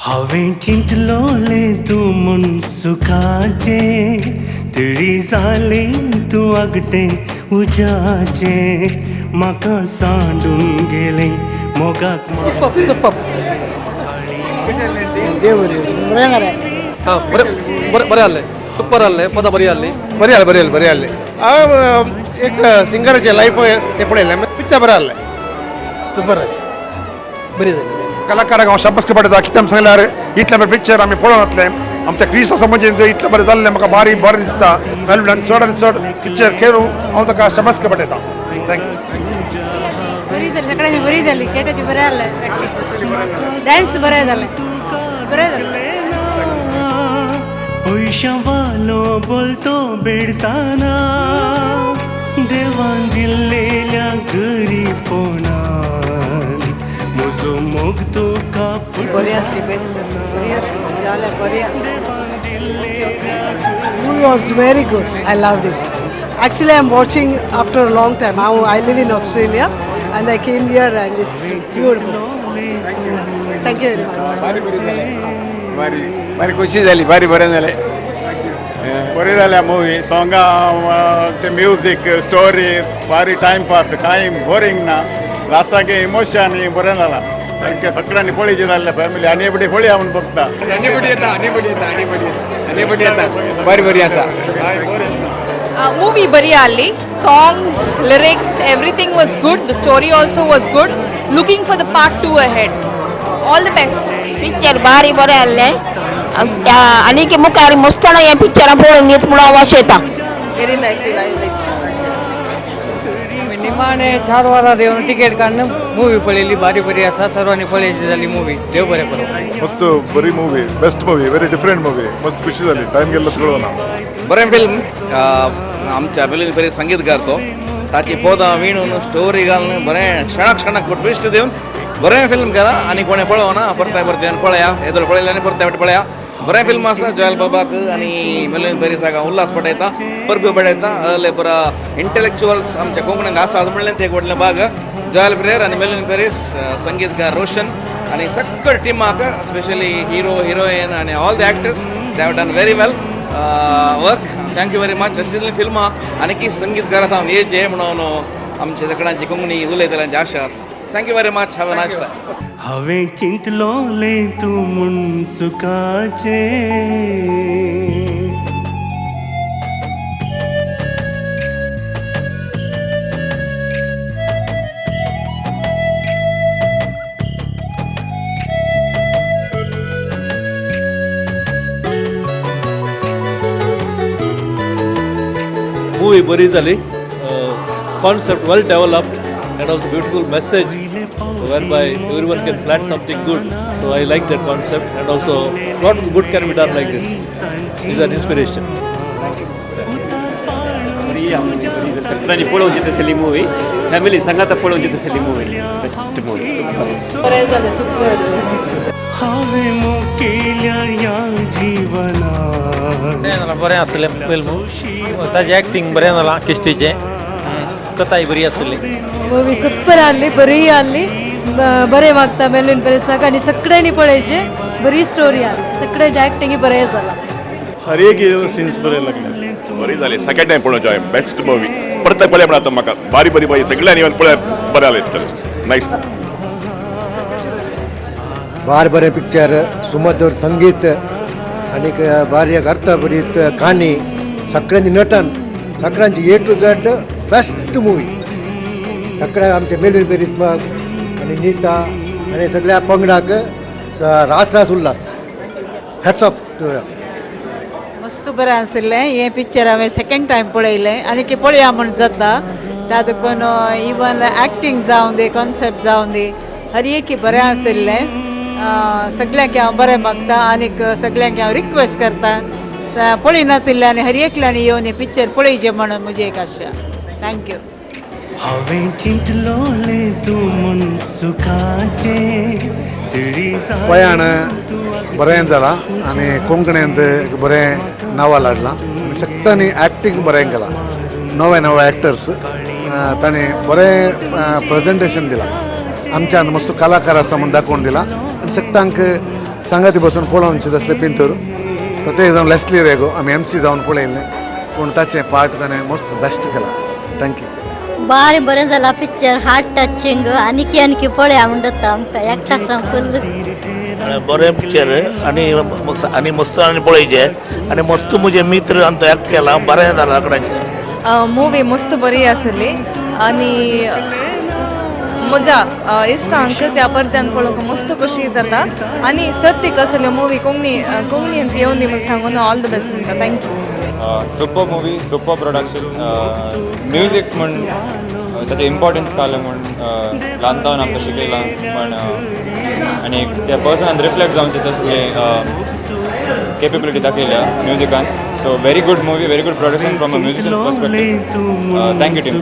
हांवें चिंतलोलें तूं म्हूण सुखाचें तरी जाली तूं आगटें उज्याचें म्हाका सांडून गेलें मोगाक हां बरें आहलें सुपर आहलें पदां बरीं आहलीं बरें आहलें हांव एक सिंगराचें लायफ तें पळयलें पिक्चर बरें आहलें सुपर बरी जाली कलाकाराक हांव शाबासकी पाठयता कित्याक सांगल्यार इतलें बरें पिक्चर आमी पळोवन वतले आमच्या क्रिस्तांव समाजांत इतलें बरें जाल्लें म्हाका बरें दिसता मेलून चड चड पिक्चर खेळूं हांव ताका शाबासकी पाठयता थँक्यू बरी जाली सगळ्यांची बरी जाली केटाची बरें जालें डान्स बरें जालें बरें जालें पयशां वालो बोलतो बेडताना देवान दिल्लेल्या गरीबपणान म्हजो मोग तुका बरी असली बेस्ट बरी असली जाल्यार बरी Movie was very good. I loved it. Actually, I'm watching after a long time. I live in Australia and I came here and it's beautiful. Thank you very much. बरी खुशी जाली बरें जालें बरें जालें मुवी सॉंगां ते म्युजीक स्टोरी बारी timepass कांय boring ना लास्टाक इमोशन बरें जालां सारकें सगळ्यांनी पळयचें जाल्लें फॅमिली आनी बडी पळया म्हूण बघता आनी येता बरी आसा Movie bari alli, songs, lyrics, everything was good. The story also was good. Looking for the part 2 ahead. All the best. Picture भारी बरें आहलें आनी मुखार मस्ताना हें पिक्चरां पळोवन येता म्हणून आवाज येता Very nice. निमाणे 4 वरां येवन टिकेट काडून मुवी पळयली बरी आसा सर्वांनी पळयची जाली मुवी देव बरें करूं मस्त बरी movie best movie very different movie मस्त खुशी जाली टायम गेल्लो कळना बरें फिल्म आमच्या वेलून बरें संगीतकार तो ताची पदां विणून स्टोरी घालून बरें क्षणाक ट्विस्ट दिवन बरें फिल्म केलां आनी कोणें पळोवना परते पळया येदोळ पळयलें आनी परते पळया बरें फिल्म आसा जॉयल बाबाक आनी मेलून बरी सागा उल्हास पळयता परबी पळयता अहले पुरा इंटेलेक्च्युअल्स आमच्या कोंकणीक आसात म्हणलें ते एक व्हडलें भाग जॉयल प्रेयर आनी मेलून पेरीस संगीतकार रोशन आनी सगळे टिमाक स्पेशली हिरो हिरोईन आनी all the actors they have done very well work thank you very much अशी फिल्मां आनी की संगीतकारांत हांव येजे म्हणून आमच्या सगळ्यांची कोंकणी उलयतल्यांची आशा आसा thank you very much have a nice time हांवें चिंतलोलें तूं म्हूण सुखाचें Movie bari zali, concept well developed and also beautiful message whereby everyone can plan something good. So I like that concept and also lot of good can be done like this. Is an inspiration. सगळ्यांनी पळोवन येतली movie family सांगात पळोवन येतली movie best movie बरें जालें super हांवें मुकेल्या ह्या जिवनान बरें आसलें फिल्म ताजें एक्टींग बरें जालां किश्टीचें कथाय बरी आसली मुवी सुपर आहली बरी आहली बरें वागता मेलून पेरेसाक आनी सगळ्यांनी पळयचे बरी स्टोरी आहली सगळ्यांचे एक्टिंग बरें जालां हर एक सीन्स बरे लागले बरी जाली सेकंड टायम पळोवचो हांवें बेस्ट मुवी परत पळय म्हणटा म्हाका बरी सगळ्यांनी येवन पळय बरें जालें तर नायस बरें पिक्चर सुमधुर संगीत आनी भारी अर्थभरीत कहाणी सगळ्यांनी नटन सगळ्यांची ए टू झेड बेस्ट मुवी सगळ्या आमचे मेलवी पेरिसबाग आनी नीता आनी सगळ्या पंगडाक रास उल्हास हॅट्स ऑफ टू मस्त बरें आसलें हें पिक्चर हांवें सेकंड टायम पळयलें आनी की पळया म्हण जाता तातूंत इवन एक्टींग जावं दी कॉन्सेप्ट जावं दी हर एक बरें आसलें सगळ्यांक हांव बरें मागता आनीक सगळ्यांक हांव रिक्वेस्ट करता पळय नातिल्ल्यानी हर एकल्यांनी येवन हें पिक्चर पळयचें म्हणून म्हजी एक आशा थँक्यू हांवें चिंतलोलें तूं म्हूण सुखाचें तरी पयाण बरें जालां आनी कोंकणींत बरें नांवां लाडलां आनी सगळ्यांनी एक्टींग बरें केलां नवे एक्टर्स तांणी बरें प्रेजेंटेशन दिलां आमच्यान मस्त कलाकार आसा म्हूण दाखोवन दिलां आनी सगळ्यांक सांगाती बसून पळोवनशें तसलें पिंतूर प्रत्येक जावन लेस्ली रेगो आमी MC जावन पळयल्लें पूण ताचें पार्ट ताणें मस्त बेस्ट केला थँक्यू बारी बरें जाला पिक्चर हार्ट टचिंग आनी पळया म्हणटा आमकां एकचार सामको बरें पिक्चर आनी मस्त आनी पळयचे आनी मस्त म्हजे मित्र आनी तो एक्ट केला बरें जालां लाकडाचें ಮೂವಿ ಮಸ್ತ್ ಬರೀ ಆಸಲಿ आणि म्हज्या इश्टांक त्या परत्यान पळोवंक मस्त खोशी जाता आनी सर्तीक असल्यो मुवी कोंकणींत येवन दी म्हणून सांगून ऑल द बेस्ट म्हणटा thank you super movie super production music म्हण ताचें इम्पॉर्टन्स कळ्ळें म्हण ल्हानपणान आमकां शिकयलां पण आनी त्या पर्सनान रिफ्लेक्ट जावचें तसलें केपेबिलिटी दाखयल्या म्युजिकान so very good movie very good production from a musician's perspective thank you team